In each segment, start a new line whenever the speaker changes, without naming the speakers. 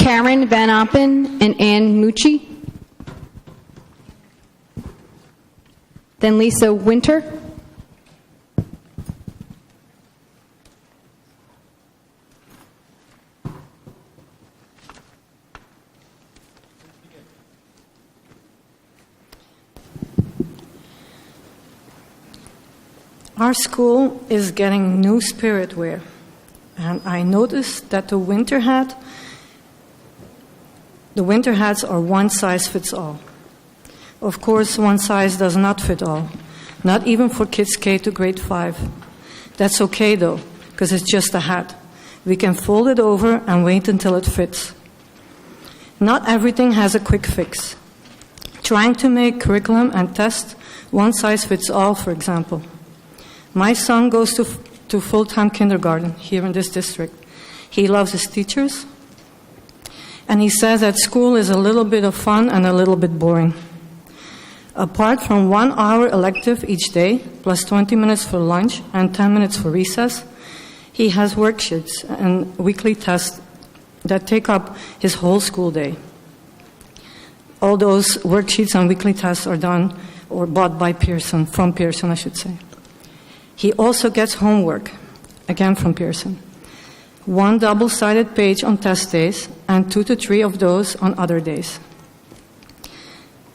Karen Van Oppen and Ann Mucci. Then Lisa Winter.
Our school is getting new spirit wear, and I noticed that the winter hats are one size fits all. Of course, one size does not fit all, not even for kids K to grade 5. That's okay though, because it's just a hat. We can fold it over and wait until it fits. Not everything has a quick fix. Trying to make curriculum and test one size fits all, for example. My son goes to full-time kindergarten here in this district. He loves his teachers, and he says that school is a little bit of fun and a little bit boring. Apart from 1 hour elective each day, plus 20 minutes for lunch and 10 minutes for recess, he has worksheets and weekly tests that take up his whole school day. All those worksheets and weekly tests are done or bought by Pearson, from Pearson, I should say. He also gets homework, again from Pearson. 1 double-sided page on test days and 2 to 3 of those on other days.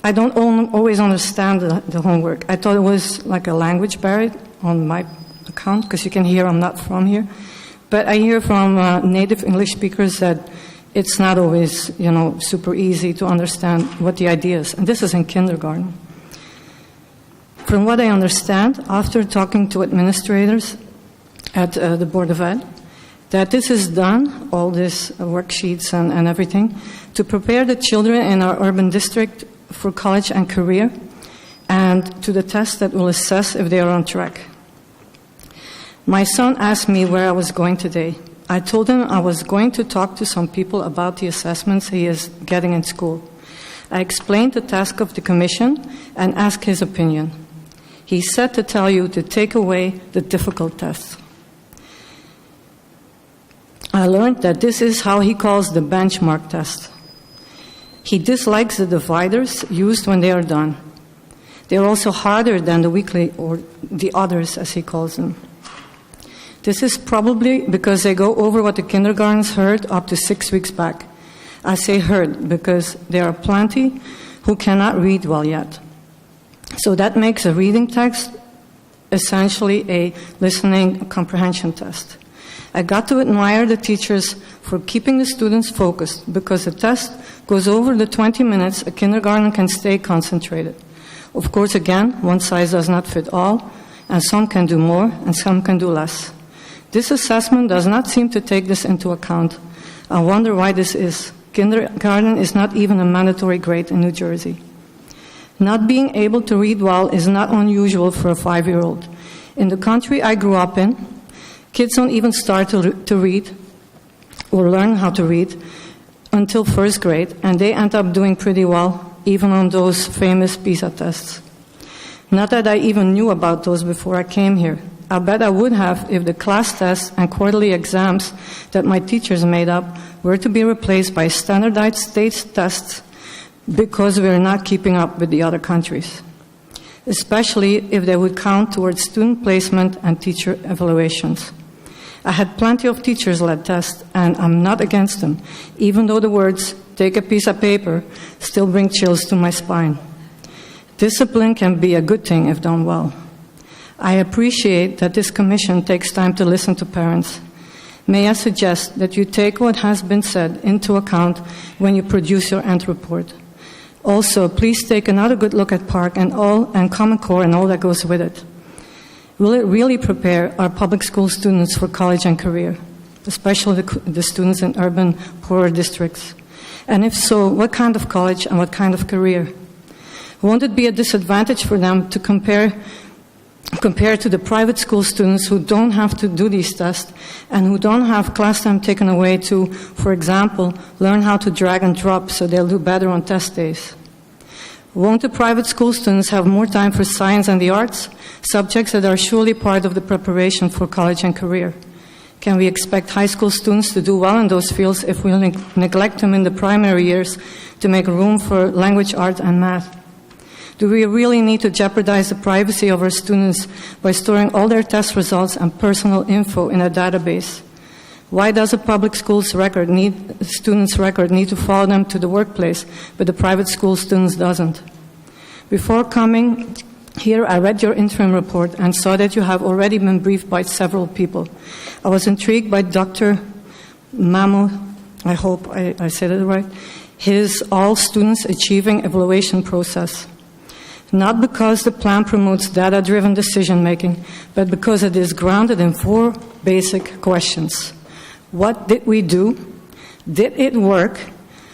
I don't always understand the homework. I thought it was like a language barrier on my account, because you can hear I'm not from here. But I hear from native English speakers that it's not always, super easy to understand what the idea is. And this is in kindergarten. From what I understand, after talking to administrators at the Board of Ed, that this is done, all these worksheets and everything, to prepare the children in our urban district for college and career, and to the test that will assess if they are on track. My son asked me where I was going today. I told him I was going to talk to some people about the assessments he is getting in school. I explained the task of the commission and asked his opinion. He said to tell you to take away the difficult tests. I learned that this is how he calls the benchmark test. He dislikes the dividers used when they are done. They are also harder than the weekly, or the others as he calls them. This is probably because they go over what the kindergartens heard up to 6 weeks back. I say heard because there are plenty who cannot read well yet. So that makes a reading text essentially a listening comprehension test. I got to admire the teachers for keeping the students focused, because the test goes over the 20 minutes a kindergarten can stay concentrated. Of course, again, one size does not fit all, and some can do more and some can do less. This assessment does not seem to take this into account. I wonder why this is. Kindergarten is not even a mandatory grade in New Jersey. Not being able to read well is not unusual for a 5-year-old. In the country I grew up in, kids don't even start to read or learn how to read until 1st grade, and they end up doing pretty well, even on those famous PISA tests. Not that I even knew about those before I came here. I bet I would have if the class tests and quarterly exams that my teachers made up were to be replaced by standardized state tests, because we're not keeping up with the other countries, especially if they would count towards student placement and teacher evaluations. I had plenty of teachers-led tests, and I'm not against them, even though the words, take a piece of paper, still bring chills to my spine. Discipline can be a good thing if done well. I appreciate that this commission takes time to listen to parents. May I suggest that you take what has been said into account when you produce your end report. Also, please take another good look at PARCC and Common Core and all that goes with it. Will it really prepare our public school students for college and career, especially the students in urban, poorer districts? And if so, what kind of college and what kind of career? Won't it be a disadvantage for them to compare to the private school students who don't have to do these tests and who don't have class time taken away to, for example, learn how to drag and drop so they'll do better on test days? Won't the private school students have more time for science and the arts, subjects that are surely part of the preparation for college and career? Can we expect high school students to do well in those fields if we neglect them in the primary years to make room for language, art, and math? Do we really need to jeopardize the privacy of our students by storing all their test results and personal info in a database? Why does a public school's student's record need to follow them to the workplace, but the private school students doesn't? Before coming here, I read your interim report and saw that you have already been briefed by several people. I was intrigued by Dr. Mamu, I hope I said it right, his all students achieving evaluation process. Not because the plan promotes data-driven decision-making, but because it is grounded in 4 basic questions. What did we do? Did it work?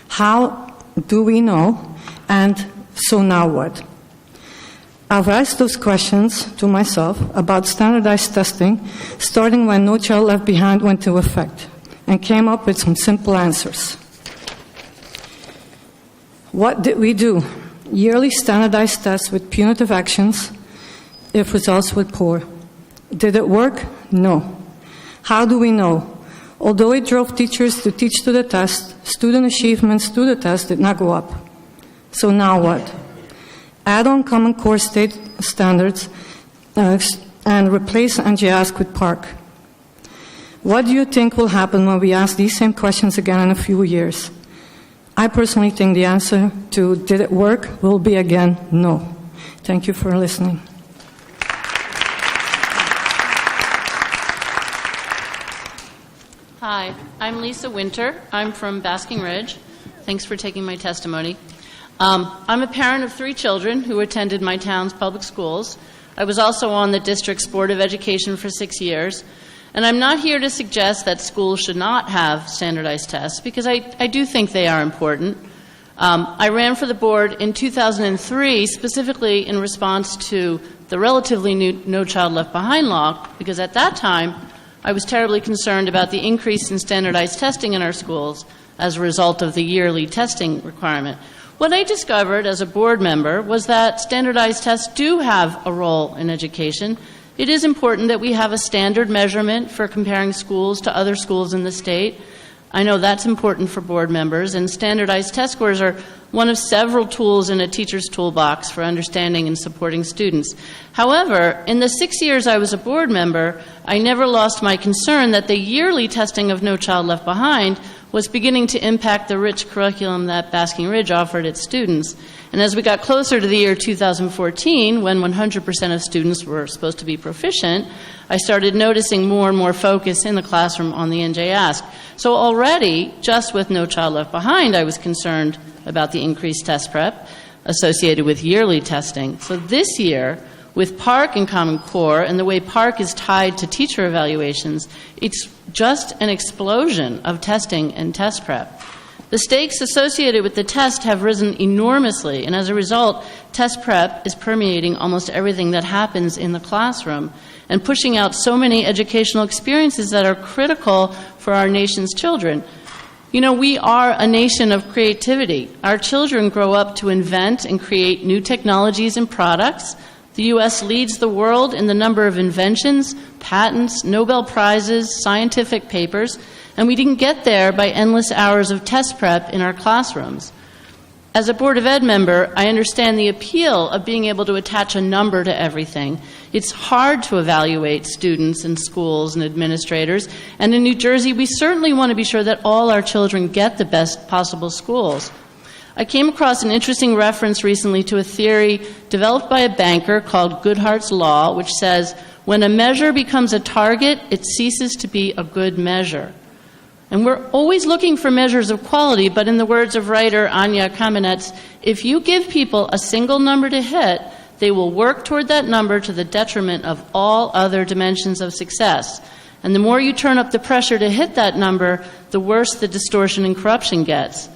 How do we know? And so now what? I've asked those questions to myself about standardized testing, starting when No Child Left Behind went into effect, and came up with some simple answers. What did we do? Yearly standardized tests with punitive actions if results were poor. Did it work? No. How do we know? Although it drove teachers to teach to the test, student achievements to the test did not go up. So now what? Add on Common Core state standards and replace NJASC with PARCC. What do you think will happen when we ask these same questions again in a few years? I personally think the answer to did it work will be again no. Thank you for listening.
Hi, I'm Lisa Winter. I'm from Basking Ridge. Thanks for taking my testimony. I'm a parent of 3 children who attended my town's public schools. I was also on the district's Board of Education for 6 years. And I'm not here to suggest that schools should not have standardized tests, because I do think they are important. I ran for the board in 2003 specifically in response to the relatively new No Child Left Behind law, because at that time I was terribly concerned about the increase in standardized testing in our schools as a result of the yearly testing requirement. What I discovered as a board member was that standardized tests do have a role in education. It is important that we have a standard measurement for comparing schools to other schools in the state. I know that's important for board members, and standardized test scores are one of several tools in a teacher's toolbox for understanding and supporting students. However, in the 6 years I was a board member, I never lost my concern that the yearly testing of No Child Left Behind was beginning to impact the rich curriculum that Basking Ridge offered its students. And as we got closer to the year 2014, when 100% of students were supposed to be proficient, I started noticing more and more focus in the classroom on the NJASC. So already, just with No Child Left Behind, I was concerned about the increased test prep associated with yearly testing. So this year, with PARCC and Common Core, and the way PARCC is tied to teacher evaluations, it's just an explosion of testing and test prep. The stakes associated with the test have risen enormously, and as a result, test prep is permeating almost everything that happens in the classroom and pushing out so many educational experiences that are critical for our nation's children. You know, we are a nation of creativity. Our children grow up to invent and create new technologies and products. The U.S. leads the world in the number of inventions, patents, Nobel Prizes, scientific papers, and we didn't get there by endless hours of test prep in our classrooms. As a Board of Ed member, I understand the appeal of being able to attach a number to everything. It's hard to evaluate students and schools and administrators, and in New Jersey, we certainly want to be sure that all our children get the best possible schools. I came across an interesting reference recently to a theory developed by a banker called Goodhart's Law, which says, when a measure becomes a target, it ceases to be a good measure. And we're always looking for measures of quality, but in the words of writer Anya Kamenetz, if you give people a single number to hit, they will work toward that number to the detriment of all other dimensions of success. And the more you turn up the pressure to hit that number, the worse the distortion and corruption gets.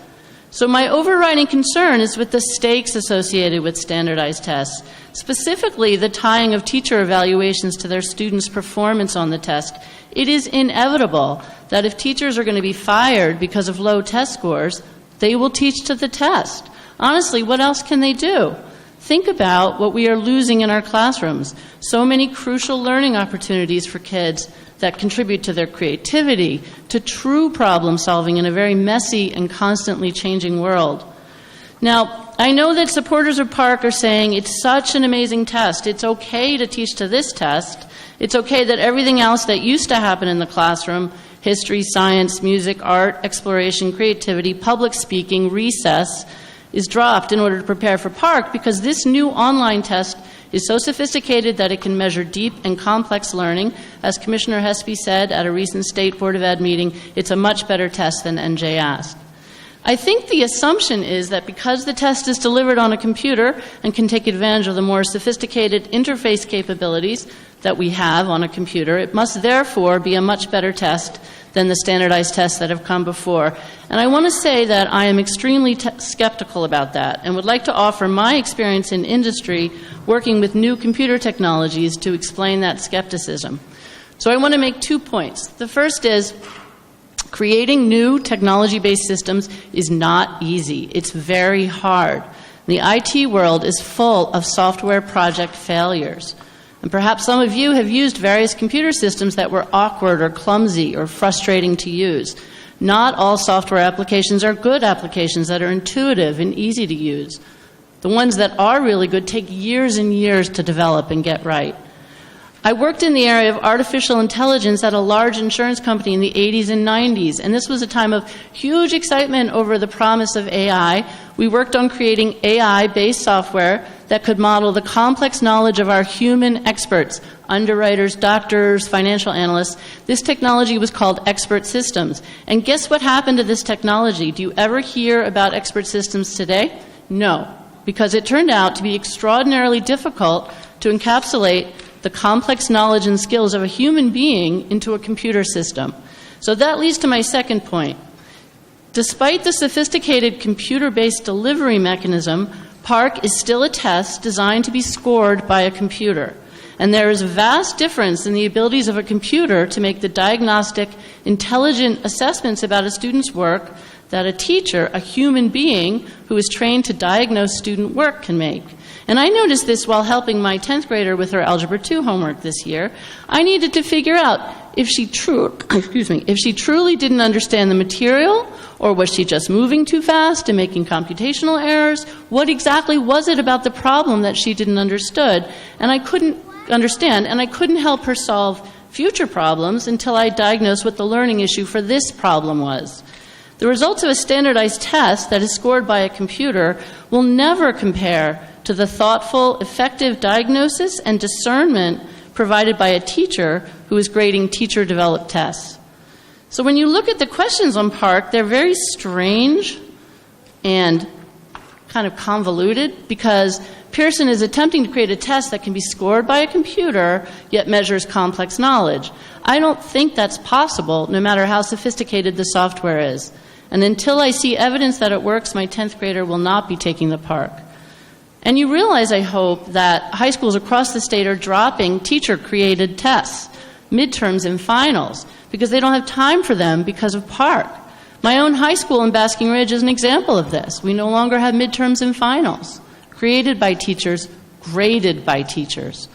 So my overriding concern is with the stakes associated with standardized tests, specifically the tying of teacher evaluations to their students' performance on the test. It is inevitable that if teachers are going to be fired because of low test scores, they will teach to the test. Honestly, what else can they do? Think about what we are losing in our classrooms. So many crucial learning opportunities for kids that contribute to their creativity, to true problem solving in a very messy and constantly changing world. Now, I know that supporters of PARCC are saying it's such an amazing test. It's okay to teach to this test. It's okay that everything else that used to happen in the classroom, history, science, music, art, exploration, creativity, public speaking, recess, is dropped in order to prepare for PARCC, because this new online test is so sophisticated that it can measure deep and complex learning. As Commissioner Hespy said at a recent State Board of Ed meeting, it's a much better test than NJ asked. I think the assumption is that because the test is delivered on a computer and can take advantage of the more sophisticated interface capabilities that we have on a computer, it must therefore be a much better test than the standardized tests that have come before. And I want to say that I am extremely skeptical about that and would like to offer my experience in industry working with new computer technologies to explain that skepticism. So I want to make 2 points. The first is, creating new technology-based systems is not easy. It's very hard. The IT world is full of software project failures. And perhaps some of you have used various computer systems that were awkward or clumsy or frustrating to use. Not all software applications are good applications that are intuitive and easy to use. The ones that are really good take years and years to develop and get right. I worked in the area of artificial intelligence at a large insurance company in the 80s and 90s, and this was a time of huge excitement over the promise of AI. We worked on creating AI-based software that could model the complex knowledge of our human experts, underwriters, doctors, financial analysts. This technology was called Expert Systems. And guess what happened to this technology? Do you ever hear about Expert Systems today? No, because it turned out to be extraordinarily difficult to encapsulate the complex knowledge and skills of a human being into a computer system. So that leads to my second point. Despite the sophisticated computer-based delivery mechanism, PARCC is still a test designed to be scored by a computer. And there is a vast difference in the abilities of a computer to make the diagnostic, intelligent assessments about a student's work that a teacher, a human being who is trained to diagnose student work, can make. And I noticed this while helping my 10th grader with her Algebra 2 homework this year. I needed to figure out if she truly didn't understand the material, or was she just moving too fast and making computational errors? What exactly was it about the problem that she didn't understand? And I couldn't help her solve future problems until I diagnosed what the learning issue for this problem was. The results of a standardized test that is scored by a computer will never compare to the thoughtful, effective diagnosis and discernment provided by a teacher who is grading teacher-developed tests. So when you look at the questions on PARCC, they're very strange and kind of convoluted, because Pearson is attempting to create a test that can be scored by a computer, yet measures complex knowledge. I don't think that's possible, no matter how sophisticated the software is. And until I see evidence that it works, my 10th grader will not be taking the PARCC. And you realize, I hope, that high schools across the state are dropping teacher-created tests, midterms and finals, because they don't have time for them because of PARCC. My own high school in Basking Ridge is an example of this. We no longer have midterms and finals, created by teachers, graded by teachers.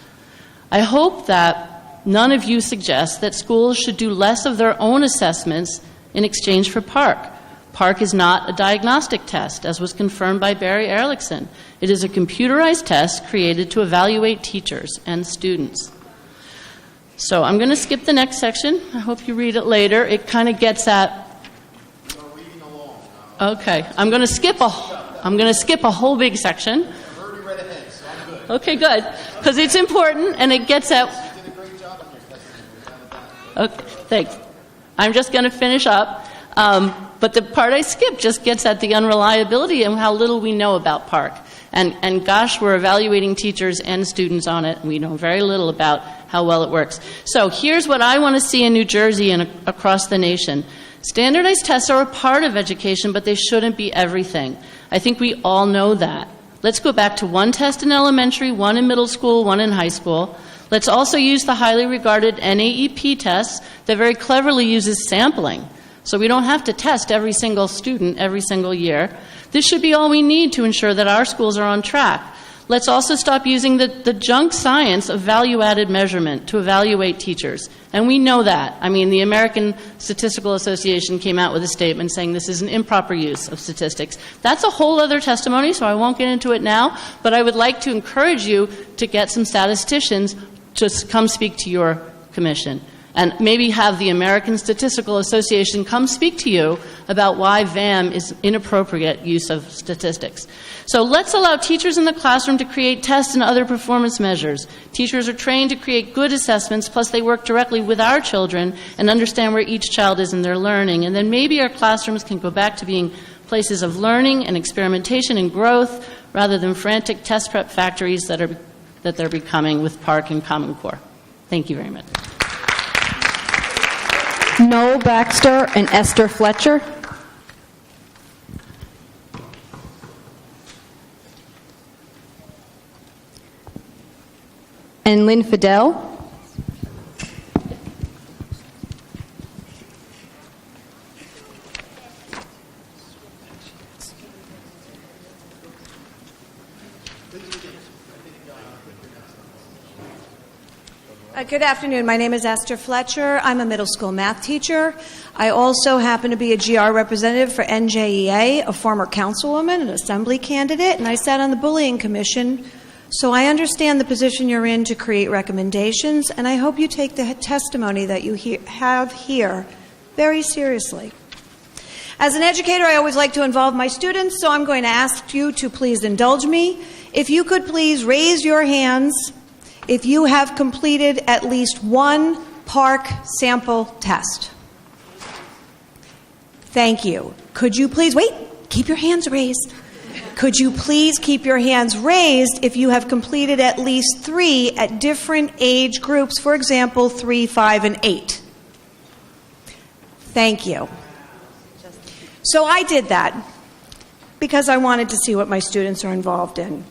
I hope that none of you suggest that schools should do less of their own assessments in exchange for PARCC. PARCC is not a diagnostic test, as was confirmed by Barry Ehrlichson. It is a computerized test created to evaluate teachers and students. So I'm going to skip the next section. I hope you read it later. It kind of gets at...
Reading along.
Okay. I'm going to skip a whole big section.
I've already read ahead, so I'm good.
Okay, good. Because it's important and it gets at...
You did a great job on your testimony.
Okay, thanks. I'm just going to finish up. But the part I skipped just gets at the unreliability and how little we know about PARCC. And gosh, we're evaluating teachers and students on it, and we know very little about how well it works. So here's what I want to see in New Jersey and across the nation. Standardized tests are a part of education, but they shouldn't be everything. I think we all know that. Let's go back to one test in elementary, one in middle school, one in high school. Let's also use the highly regarded NAEP test that very cleverly uses sampling. So we don't have to test every single student every single year. This should be all we need to ensure that our schools are on track. Let's also stop using the junk science of value-added measurement to evaluate teachers. And we know that. I mean, the American Statistical Association came out with a statement saying this is an improper use of statistics. That's a whole other testimony, so I won't get into it now, but I would like to encourage you to get some statisticians to come speak to your commission. And maybe have the American Statistical Association come speak to you about why VAM is inappropriate use of statistics. So let's allow teachers in the classroom to create tests and other performance measures. Teachers are trained to create good assessments, plus they work directly with our children and understand where each child is in their learning. And then maybe our classrooms can go back to being places of learning and experimentation and growth rather than frantic test prep factories that they're becoming with PARCC and Common Core. Thank you very much.
Noel Baxter and Esther Fletcher. And Lynn Fidel.
Good afternoon. My name is Esther Fletcher. I'm a middle school math teacher. I also happen to be a GR representative for NJEA, a former councilwoman, an assembly candidate, and I sat on the bullying commission. So I understand the position you're in to create recommendations, and I hope you take the testimony that you have here very seriously. As an educator, I always like to involve my students, so I'm going to ask you to please indulge me. If you could please raise your hands if you have completed at least one PARCC sample test. Thank you. Could you please, wait, keep your hands raised. Could you please keep your hands raised if you have completed at least 3 at different age groups, for example, 3, 5, and 8? Thank you. So I did that because I wanted to see what my students are involved in.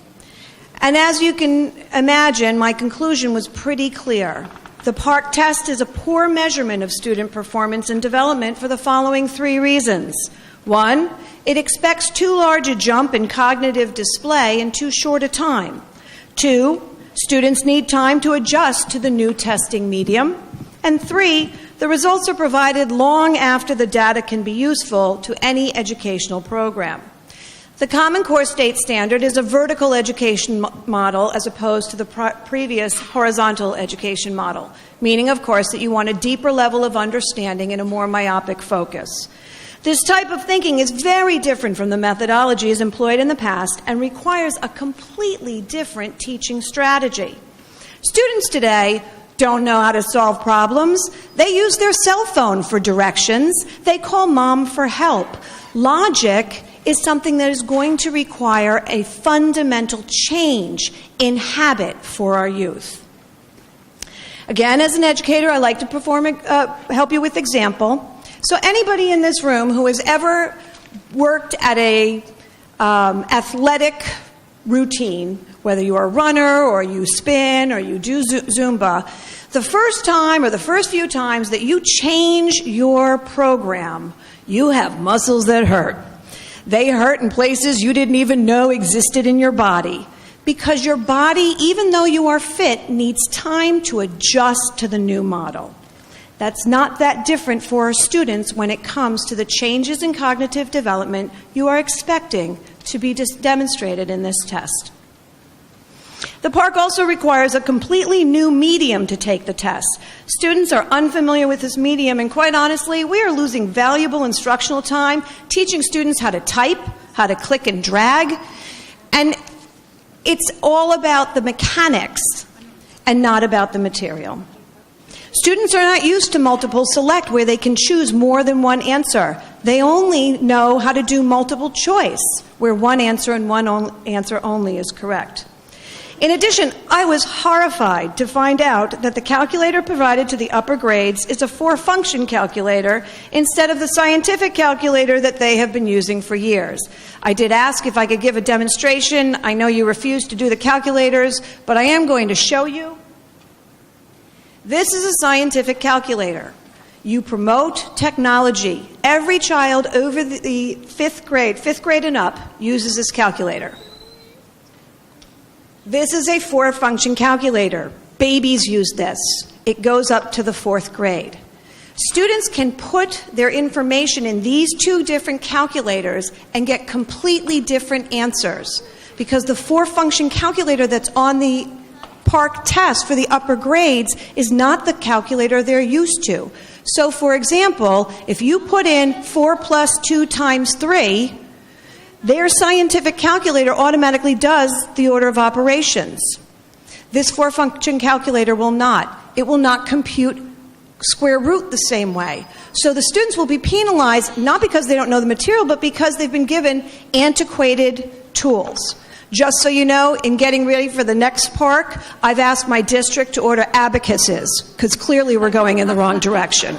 And as you can imagine, my conclusion was pretty clear. The PARCC test is a poor measurement of student performance and development for the following 3 reasons. 1, it expects too large a jump in cognitive display in too short a time. 2, students need time to adjust to the new testing medium. And 3, the results are provided long after the data can be useful to any educational program. The Common Core state standard is a vertical education model as opposed to the previous horizontal education model, meaning, of course, that you want a deeper level of understanding and a more myopic focus. This type of thinking is very different from the methodologies employed in the past and requires a completely different teaching strategy. Students today don't know how to solve problems. They use their cell phone for directions. They call mom for help. Logic is something that is going to require a fundamental change in habit for our youth. Again, as an educator, I like to help you with example. So anybody in this room who has ever worked at a athletic routine, whether you're a runner or you spin or you do Zumba, the first time or the first few times that you change your program, you have muscles that hurt. They hurt in places you didn't even know existed in your body because your body, even though you are fit, needs time to adjust to the new model. That's not that different for our students when it comes to the changes in cognitive development you are expecting to be demonstrated in this test. The PARCC also requires a completely new medium to take the test. Students are unfamiliar with this medium, and quite honestly, we are losing valuable instructional time teaching students how to type, how to click and drag, and it's all about the mechanics and not about the material. Students are not used to multiple select where they can choose more than one answer. They only know how to do multiple choice where one answer and one answer only is correct. In addition, I was horrified to find out that the calculator provided to the upper grades is a 4-function calculator instead of the scientific calculator that they have been using for years. I did ask if I could give a demonstration. I know you refused to do the calculators, but I am going to show you. This is a scientific calculator. You promote technology. Every child over the 5th grade and up, uses this calculator. This is a four-function calculator. Babies use this. It goes up to the 4th grade. Students can put their information in these two different calculators and get completely different answers because the four-function calculator that's on the PARCC test for the upper grades is not the calculator they're used to. So, for example, if you put in 4 plus 2 times 3, their scientific calculator automatically does the order of operations. This four-function calculator will not. It will not compute square root the same way. So the students will be penalized not because they don't know the material, but because they've been given antiquated tools. Just so you know, in getting ready for the next PARCC, I've asked my district to order abacuses, because clearly we're going in the wrong direction.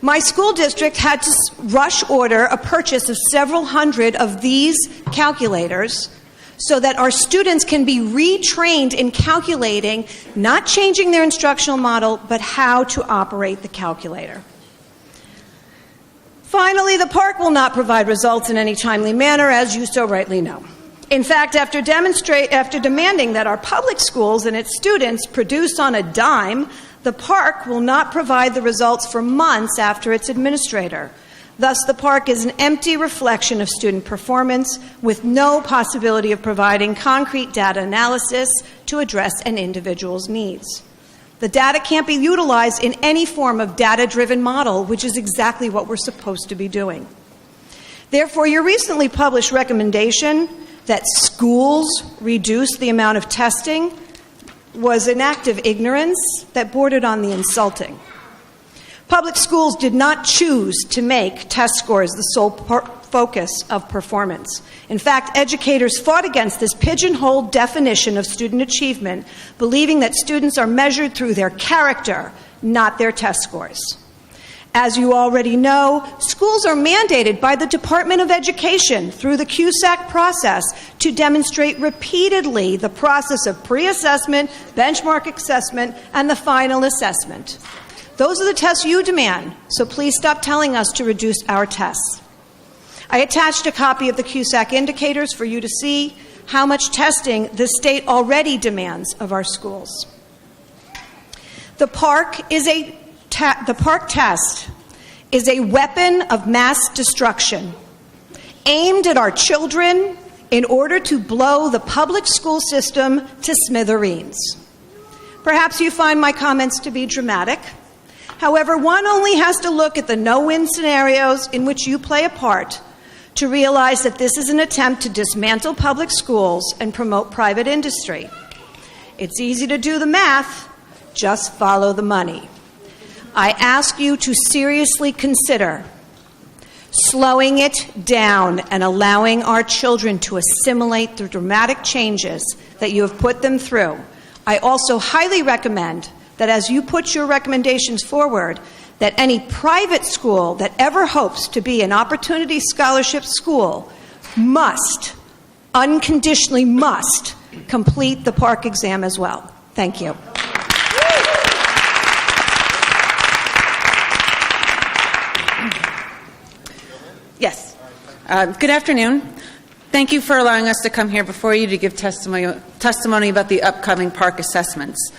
My school district had to rush order a purchase of several hundred of these calculators so that our students can be retrained in calculating, not changing their instructional model, but how to operate the calculator. Finally, the PARCC will not provide results in any timely manner, as you so rightly know. In fact, after demanding that our public schools and its students produce on a dime, the PARCC will not provide the results for months after its administrator. Thus, the PARCC is an empty reflection of student performance with no possibility of providing concrete data analysis to address an individual's needs. The data can't be utilized in any form of data-driven model, which is exactly what we're supposed to be doing. Therefore, your recently published recommendation that schools reduce the amount of testing was an act of ignorance that bordered on the insulting. Public schools did not choose to make test scores the sole focus of performance. In fact, educators fought against this pigeonholed definition of student achievement, believing that students are measured through their character, not their test scores. As you already know, schools are mandated by the Department of Education through the PARCC process to demonstrate repeatedly the process of pre-assessment, benchmark assessment, and the final assessment. Those are the tests you demand, so please stop telling us to reduce our tests. I attached a copy of the PARCC indicators for you to see how much testing the state already demands of our schools. The PARCC test is a weapon of mass destruction aimed at our children in order to blow the public school system to smithereens. Perhaps you find my comments to be dramatic. However, one only has to look at the no-win scenarios in which you play a part to realize that this is an attempt to dismantle public schools and promote private industry. It's easy to do the math, just follow the money. I ask you to seriously consider slowing it down and allowing our children to assimilate the dramatic changes that you have put them through. I also highly recommend that as you put your recommendations forward, that any private school that ever hopes to be an opportunity scholarship school must, unconditionally must, complete the PARCC exam as well. Thank you.
Yes. Good afternoon. Thank you for allowing us to come here before you to give testimony about the upcoming PARCC assessments.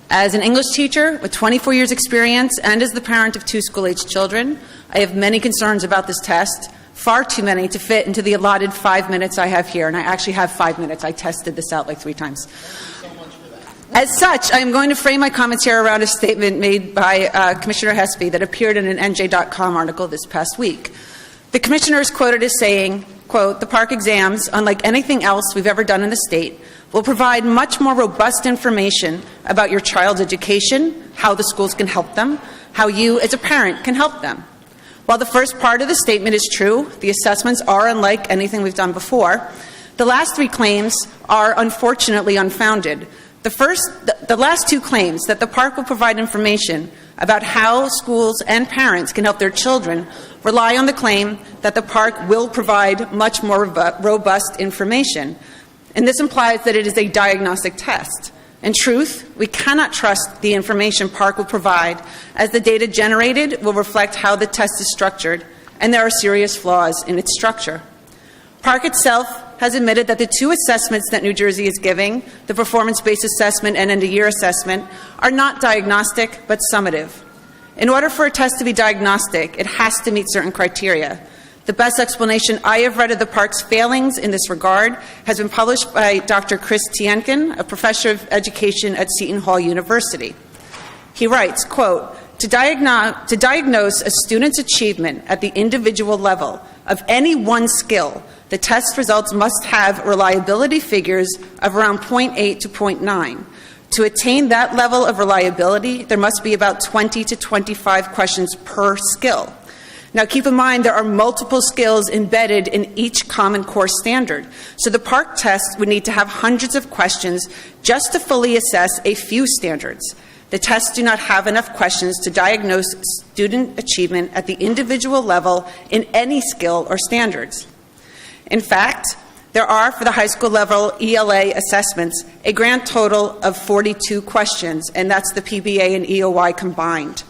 As an English teacher with 24 years' experience and as the parent of 2 school-aged children, I have many concerns about this test, far too many to fit into the allotted 5 minutes I have here, and I actually have 5 minutes. I tested this out like 3 times. As such, I am going to frame my comments here around a statement made by Commissioner Hespy that appeared in an NJ.com article this past week. The commissioner is quoted as saying, quote, "The PARCC exams, unlike anything else we've ever done in the state, will provide much more robust information about your child's education, how the schools can help them, how you as a parent can help them." While the first part of the statement is true, the assessments are unlike anything we've done before, the last 3 claims are unfortunately unfounded. The last 2 claims, that the PARCC will provide information about how schools and parents can help their children, rely on the claim that the PARCC will provide much more robust information. And this implies that it is a diagnostic test. In truth, we cannot trust the information PARCC will provide, as the data generated will reflect how the test is structured, and there are serious flaws in its structure. PARCC itself has admitted that the two assessments that New Jersey is giving, the performance-based assessment and end-of-year assessment, are not diagnostic but summative. In order for a test to be diagnostic, it has to meet certain criteria. The best explanation I have read of the PARCC's failings in this regard has been published by Dr. Chris Tienkin, a professor of education at Seton Hall University. He writes, quote, to diagnose a student's achievement at the individual level of any one skill, the test results must have reliability figures of around 0.8 to 0.9. To attain that level of reliability, there must be about 20 to 25 questions per skill. Now, keep in mind, there are multiple skills embedded in each Common Core standard, so the PARCC test would need to have hundreds of questions just to fully assess a few standards. The tests do not have enough questions to diagnose student achievement at the individual level in any skill or standards. In fact, there are, for the high school level ELA assessments, a grand total of 42 questions, and that's the PBA and EOY combined.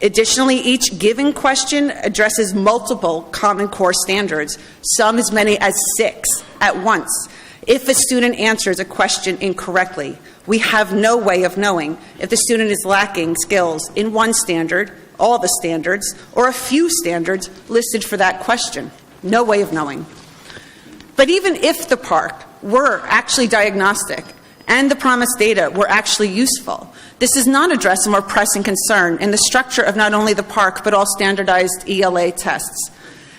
Additionally, each given question addresses multiple Common Core standards, some as many as 6 at once. If a student answers a question incorrectly, we have no way of knowing if the student is lacking skills in one standard, all the standards, or a few standards listed for that question. No way of knowing. But even if the PARCC were actually diagnostic and the promised data were actually useful, this does not address a more pressing concern in the structure of not only the PARCC but all standardized ELA tests.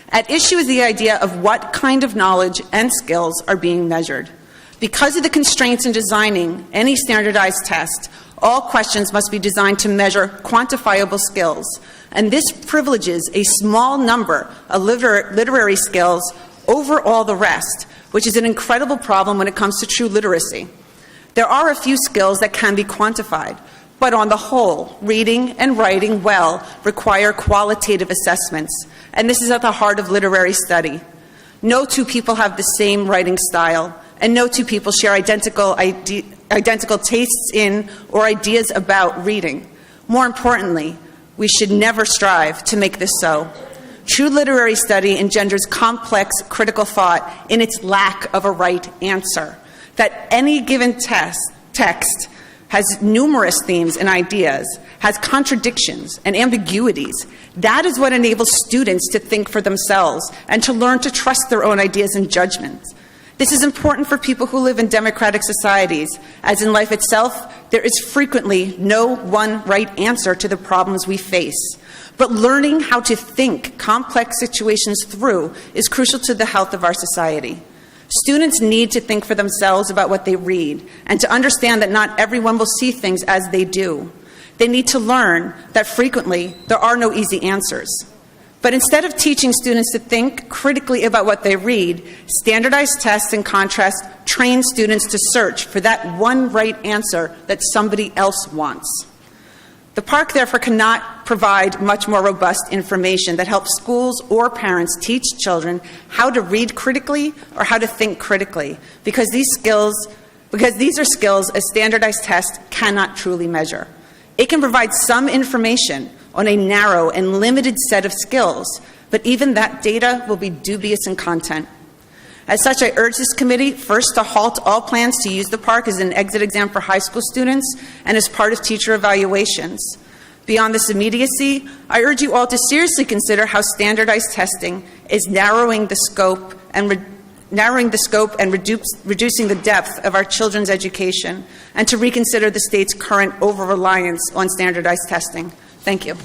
At issue is the idea of what kind of knowledge and skills are being measured. Because of the constraints in designing any standardized test, all questions must be designed to measure quantifiable skills, and this privileges a small number of literary skills over all the rest, which is an incredible problem when it comes to true literacy. There are a few skills that can be quantified, but on the whole, reading and writing well require qualitative assessments, and this is at the heart of literary study. No two people have the same writing style, and no two people share identical tastes in or ideas about reading. More importantly, we should never strive to make this so. True literary study engenders complex critical thought in its lack of a right answer. That any given text has numerous themes and ideas, has contradictions and ambiguities. That is what enables students to think for themselves and to learn to trust their own ideas and judgments. This is important for people who live in democratic societies, as in life itself, there is frequently no one right answer to the problems we face. But learning how to think complex situations through is crucial to the health of our society. Students need to think for themselves about what they read and to understand that not everyone will see things as they do. They need to learn that frequently there are no easy answers. But instead of teaching students to think critically about what they read, standardized tests, in contrast, train students to search for that one right answer that somebody else wants. The PARCC, therefore, cannot provide much more robust information that helps schools or parents teach children how to read critically or how to think critically, because these are skills a standardized test cannot truly measure. It can provide some information on a narrow and limited set of skills, but even that data will be dubious in content. As such, I urge this committee first to halt all plans to use the PARCC as an exit exam for high school students and as part of teacher evaluations. Beyond this immediacy, I urge you all to seriously consider how standardized testing is narrowing the scope and reducing the depth of our children's education, and to reconsider the state's current over-reliance on standardized testing. Thank you.